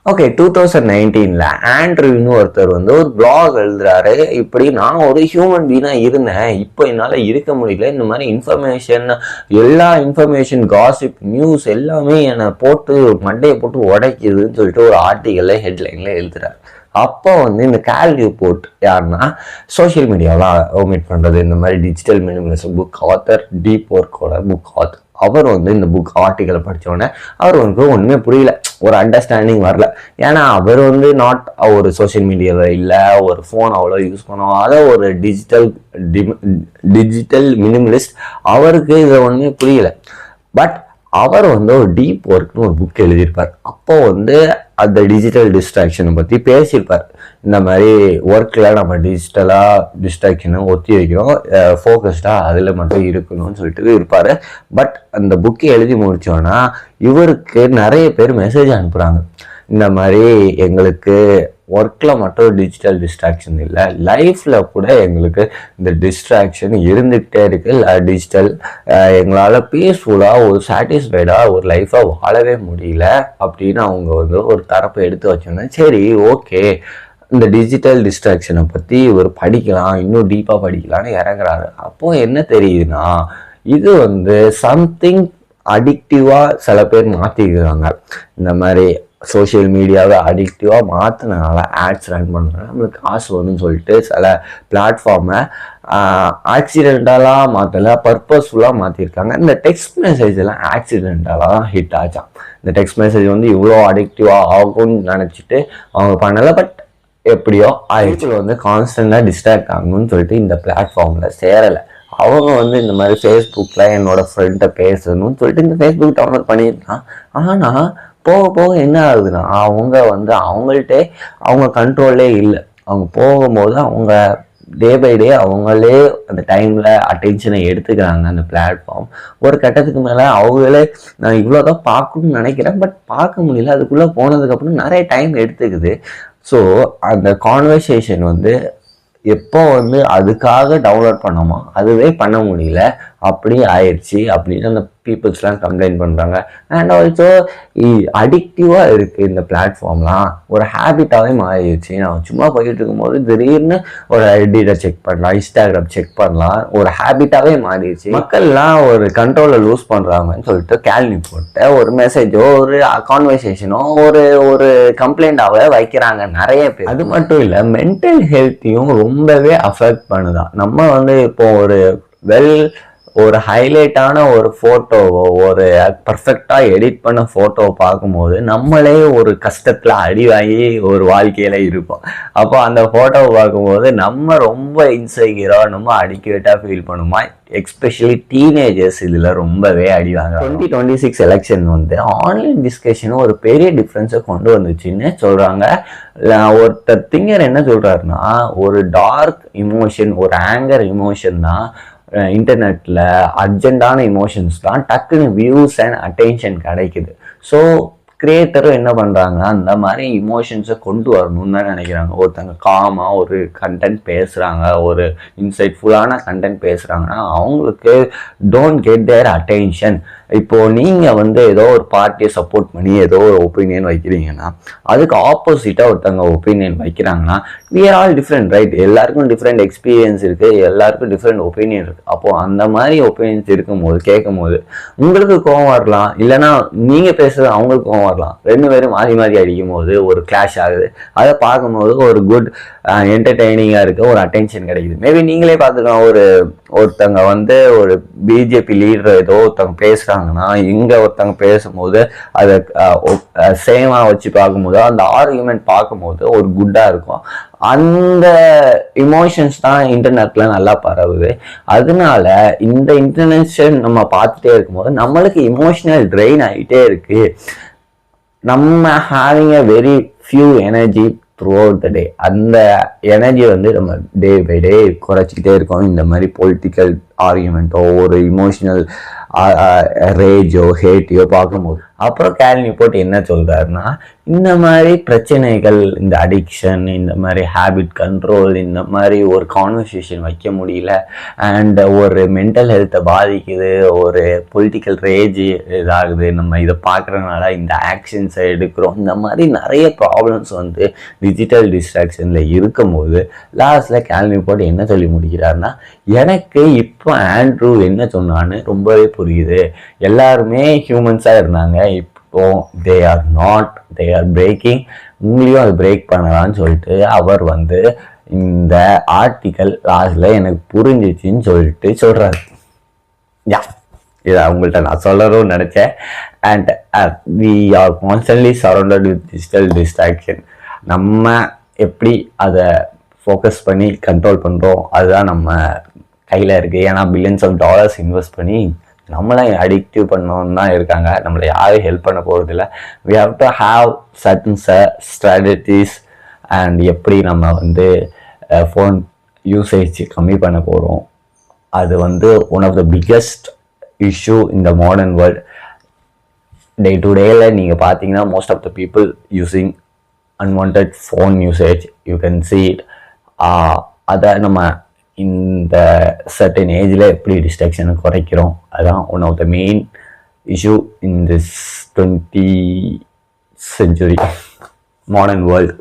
Okay 2019 ஆண்ட்ரூன்னு ஒருத்தர் வந்து ஒரு பிளாக் எழுதுறாரு. இப்படி நான் ஒரு ஹியூமன் பீனா இருந்தேன், இப்போ என்னால் இருக்க முடியல, இந்த மாதிரி இன்ஃபர்மேஷன் எல்லா இன்ஃபர்மேஷன் காசிப் நியூஸ் எல்லாமே என்னை போட்டு மண்டையை போட்டு உடைக்குதுன்னு சொல்லிட்டு ஒரு ஆர்டிக்கல்ல ஹெட்லைன்ல எழுதுறாரு. அப்போ வந்து இந்த கால் நியூபோர்ட் யாருன்னா சோஷியல் மீடியாவில் ஓமிட் பண்ணுறது, இந்த மாதிரி digital minimalism book author, deep ஒர்க்கோட புக் ஆத்தர், அவர் வந்து இந்த புக் ஆர்டிக்கலை படித்தோடனே அவர் வந்து ஒன்றுமே புரியல, ஒரு அண்டர்ஸ்டாண்டிங் வரல. ஏன்னா அவர் வந்து நாட் ஒரு சோஷியல் மீடியாவில் இல்லை, ஒரு ஃபோன் அவ்வளோ யூஸ் பண்ணுவாத ஒரு டிஜிட்டல் மினிமலிஸ்ட், அவருக்கு இதை ஒன்றுமே புரியல. பட் அவர் வந்து ஒரு டீப் ஒர்க்னு ஒரு புக் எழுதியிருப்பார். அப்போ வந்து அந்த டிஜிட்டல் டிஸ்ட்ராக்ஷனை பற்றி பேசியிருப்பார். இந்த மாதிரி ஒர்க்கில் நம்ம டிஸ்ட்ராக்ஷனை ஒத்தி வைக்கிறோம், ஃபோக்கஸ்டாக அதில் மட்டும் இருக்கணும்னு சொல்லிட்டு இருப்பார். பட் அந்த புக்கை எழுதி முடித்தோன்னா இவருக்கு நிறைய பேர் மெசேஜ் அனுப்புகிறாங்க, இந்த மாதிரி எங்களுக்கு ஒர்க்கில் மட்டும் டிஜிட்டல் டிஸ்ட்ராக்ஷன் இல்லை, லைஃப்பில் கூட எங்களுக்கு இந்த டிஸ்ட்ராக்ஷன் இருந்துகிட்டே இருக்குது, டிஜிட்டல் எங்களால் பீஸ்ஃபுல்லாக ஒரு சாட்டிஸ்ஃபைடாக ஒரு லைஃப்பை வாழவே முடியல அப்படின்னு அவங்க வந்து ஒரு தரப்பை எடுத்து வச்சோன்னா, சரி ஓகே இந்த டிஜிட்டல் டிஸ்ட்ராக்ஷனை பற்றி இவர் படிக்கலாம், இன்னும் டீப்பாக படிக்கலான்னு இறங்குறாரு. அப்போது என்ன தெரியுதுன்னா, இது வந்து சம்திங் அடிக்டிவாக சில பேர் மாற்றிக்கிறாங்க. இந்த மாதிரி சோஷியல் மீடியாவை அடிக்டிவாக மாற்றினால ஆட்ஸ் ரன் பண்ணுறதுனால நம்மளுக்கு காசு வரும்னு சொல்லிட்டு சில பிளாட்ஃபார்மை ஆக்சிடென்டலாக மாற்றலை, பர்பஸ்ஃபுல்லாக மாற்றிருக்காங்க. இந்த டெக்ஸ்ட் மெசேஜ் எல்லாம் ஆக்சிடென்டலாக தான் ஹிட் ஆச்சான். இந்த டெக்ஸ்ட் மெசேஜ் வந்து இவ்வளோ அடிக்டிவாக ஆகும்னு நினச்சிட்டு அவங்க பண்ணலை. பட் எப்படியோ ஆயிடுச்சு வந்து கான்ஸ்டண்டாக டிஸ்ட்ராக்ட் ஆகணும்னு சொல்லிட்டு இந்த பிளாட்ஃபார்மில் சேரலை. அவங்க வந்து இந்த மாதிரி ஃபேஸ்புக்கில் என்னோடய ஃப்ரெண்ட்டை பேசணும்னு சொல்லிட்டு இந்த ஃபேஸ்புக் டவுன்லோட் பண்ணியிருக்கான். ஆனால் போக போக என்ன ஆகுதுன்னா, அவங்க வந்து அவங்கள்ட்டே அவங்க கண்ட்ரோல்லே இல்லை. அவங்க போகும்போது அவங்க டே பை டே அவங்களே அந்த டைமில் அட்டென்ஷனை எடுத்துக்கிறாங்க. அந்த பிளாட்ஃபார்ம் ஒரு கட்டத்துக்கு மேலே அவங்களே நான் இவ்வளோதான் பார்க்கணும்னு நினைக்கிறேன், பட் பார்க்க முடியல, அதுக்குள்ளே போனதுக்கப்புறம் நிறைய டைம் எடுத்துக்குது. ஸோ அந்த கான்வர்சேஷன் வந்து எப்போ வந்து அதுக்காக டவுன்லோட் பண்ணோமோ அதுவே பண்ண முடியல, அப்படி ஆயிடுச்சு அப்படின்னு அந்த பீப்புள்ஸ்லாம் கம்ப்ளைண்ட் பண்ணுறாங்க. அண்ட் ஆல்சோ அடிக்டிவாக இருக்குது இந்த பிளாட்ஃபார்ம்லாம், ஒரு ஹேபிட்டாகவே மாறிடுச்சு. நான் சும்மா போயிட்டு இருக்கும்போது திடீர்னு ஒரு ஐடியை செக் பண்ணலாம், இன்ஸ்டாகிராம் செக் பண்ணலாம், ஒரு ஹேபிட்டாகவே மாறிடுச்சு. மக்கள்லாம் ஒரு கண்ட்ரோலை லூஸ் பண்ணுறாங்கன்னு சொல்லிட்டு கேள்வி போட்ட ஒரு மெசேஜோ ஒரு கான்வர்சேஷனோ ஒரு கம்ப்ளைண்டாகவே வைக்கிறாங்க நிறைய பேர். அது மட்டும் இல்லை, மென்டல் ஹெல்த்தையும் ரொம்பவே அஃபெக்ட் பண்ணுதான். நம்ம வந்து இப்போ ஒரு ஹைலைட்டான ஒரு ஃபோட்டோவோ ஒரு பர்ஃபெக்டாக எடிட் பண்ண ஃபோட்டோவை பார்க்கும்போது நம்மளே ஒரு கஷ்டத்தில் அடிவாங்கி ஒரு வாழ்க்கையில் இருப்போம். அப்போ அந்த ஃபோட்டோவை பார்க்கும்போது நம்ம ரொம்ப இன்செக்யூராக நம்ம அடிக்குவேட்டாக ஃபீல் பண்ணுமா. எக்ஸ்பெஷலி டீனேஜர்ஸ் இதில் ரொம்பவே அடிவாங்க. 2026 எலெக்ஷன் வந்து ஆன்லைன் டிஸ்கஷனும் ஒரு பெரிய டிஃப்ரென்ஸை கொண்டு வந்துச்சுன்னு சொல்கிறாங்க. ஒருத்தர் திங்கர் என்ன சொல்கிறாருன்னா, ஒரு டார்க் இமோஷன், ஒரு ஆங்கர் இமோஷன் தான் இன்டர்நெட்டில் அர்ஜென்டான இமோஷன்ஸ் தான் டக்குன்னு வியூஸ் அண்ட் அட்டென்ஷன் கிடைக்குது. ஸோ கிரியேட்டரும் என்ன பண்ணுறாங்க, அந்த மாதிரி இமோஷன்ஸை கொண்டு வரணும்னு தான் நினைக்கிறாங்க. ஒருத்தங்க காமாக ஒரு கண்டென்ட் பேசுகிறாங்க, ஒரு இன்சைட்ஃபுல்லான கண்டென்ட் பேசுகிறாங்கன்னா அவங்களுக்கு டோன்ட் கெட் தேர் அட்டென்ஷன். இப்போது நீங்கள் வந்து ஏதோ ஒரு பார்ட்டியை சப்போர்ட் பண்ணி ஏதோ ஒரு ஒப்பீனியன் வைக்கிறீங்கன்னா அதுக்கு ஆப்போசிட்டாக ஒருத்தவங்க ஒப்பீனியன் வைக்கிறாங்கன்னா we are all different, right? எல்லாருக்கும் டிஃப்ரெண்ட் எக்ஸ்பீரியன்ஸ் இருக்குது, எல்லாருக்கும் டிஃப்ரெண்ட் ஒப்பீனியன் இருக்குது. அப்போது அந்த மாதிரி ஒப்பீனியன்ஸ் இருக்கும்போது கேட்கும் போது உங்களுக்கு கோவம் வரலாம், இல்லைனா நீங்கள் பேசுகிறது அவங்களுக்கு கோவம் வரலாம். ரெண்டு பேரும் மாறி மாறி அடிக்கும் போது ஒரு கிளாஷ் ஆகுது. அதை பார்க்கும்போது ஒரு குட் என்டர்டெய்னிங்காக இருக்க ஒரு அட்டென்ஷன் கிடைக்குது. மேபி நீங்களே பார்த்துக்கலாம், ஒருத்தங்க வந்து ஒரு பிஜேபி லீடர் ஏதோ ஒருத்தவங்க பேசுகிறாங்கன்னா இங்கே ஒருத்தவங்க பேசும்போது அதை சேமாக வச்சு பார்க்கும்போது அந்த ஆர்கியூமெண்ட் பார்க்கும்போது ஒரு குட்டாக இருக்கும். அந்த இமோஷன்ஸ் தான் இன்டர்நெட்ல நல்லா பரவுது. அதனால இந்த இன்டர்நெஷன் நம்ம பார்த்துட்டே இருக்கும்போது நம்மளுக்கு இமோஷனல் ட்ரெயின் ஆகிட்டே இருக்கு. நம்ம having a very few energy throughout the day. அந்த எனர்ஜி வந்து நம்ம டே பை டே குறைச்சிக்கிட்டே இருக்கோம். இந்த மாதிரி பொலிட்டிக்கல் ஆர்கியூமெண்ட்டோ ஒரு இமோஷனல் ரேஜோ ஹேட்டையோ பார்க்கும்போது அப்புறம் கேல் நியூபோர்ட் என்ன சொல்றாருன்னா, இந்த மாதிரி பிரச்சனைகள், இந்த அடிக்ஷன், இந்த மாதிரி ஹேபிட் கண்ட்ரோல், இந்த மாதிரி ஒரு கான்வர்சேஷன் வைக்க முடியல, அண்ட் ஒரு மென்டல் ஹெல்த்தை பாதிக்குது, ஒரு பொலிட்டிக்கல் ரேஜ் இதாகுது, நம்ம இதை பார்க்குறதுனால இந்த ஆக்ஷன்ஸை எடுக்கிறோம், இந்த மாதிரி நிறைய ப்ராப்ளம்ஸ் வந்து டிஜிட்டல் டிஸ்ட்ராக்ஷனில் இருக்கும்போது லாஸ்ட்டில் கேல் நியூபோர்ட் என்ன சொல்லி முடிக்கிறாருன்னா, எனக்கு இப்போ ஆண்ட்ரூ என்ன சொன்னான்னு ரொம்பவே புரியுது. எல்லாருமே ஹியூமன்ஸாக இருந்தாங்க, இப்போ தே ஆர் பிரேக்கிங், உங்களையும் அது பிரேக் பண்ணலான்னு சொல்லிட்டு அவர் வந்து இந்த ஆர்டிக்கல் லாஸ்ட்ல எனக்கு புரிஞ்சிச்சின்னு சொல்லிட்டு சொல்றாரு. யா, இதை அவங்கள்ட்ட நான் சொல்லணும்னு நினைச்சேன். And we are constantly surrounded with digital distraction. நம்ம எப்படி அதை ஃபோக்கஸ் பண்ணி கண்ட்ரோல் பண்ணுறோம், அதுதான் நம்ம கையில் இருக்குது. ஏன்னா பில்லியன்ஸ் ஆஃப் டாலர்ஸ் இன்வெஸ்ட் பண்ணி நம்மளை அடிக்டிவ் பண்ணோன்னு தான் இருக்காங்க. நம்மளை யாரும் ஹெல்ப் பண்ண போகிறதில்ல. We have to have certain strategies and எப்படி நம்ம வந்து ஃபோன் யூசேஜ் கம்மி பண்ண போகிறோம். அது வந்து one of the biggest issue in the modern world. Day to டேல நீங்கள் பார்த்தீங்கன்னா most of the people using unwanted phone usage, you can see it. அதை நம்ம இந்த சர்டன் ஏஜில் எப்படி டிஸ்ட்ராக்ஷனை குறைக்கிறோம், அதுதான் one of the main issue in this 20th century modern world.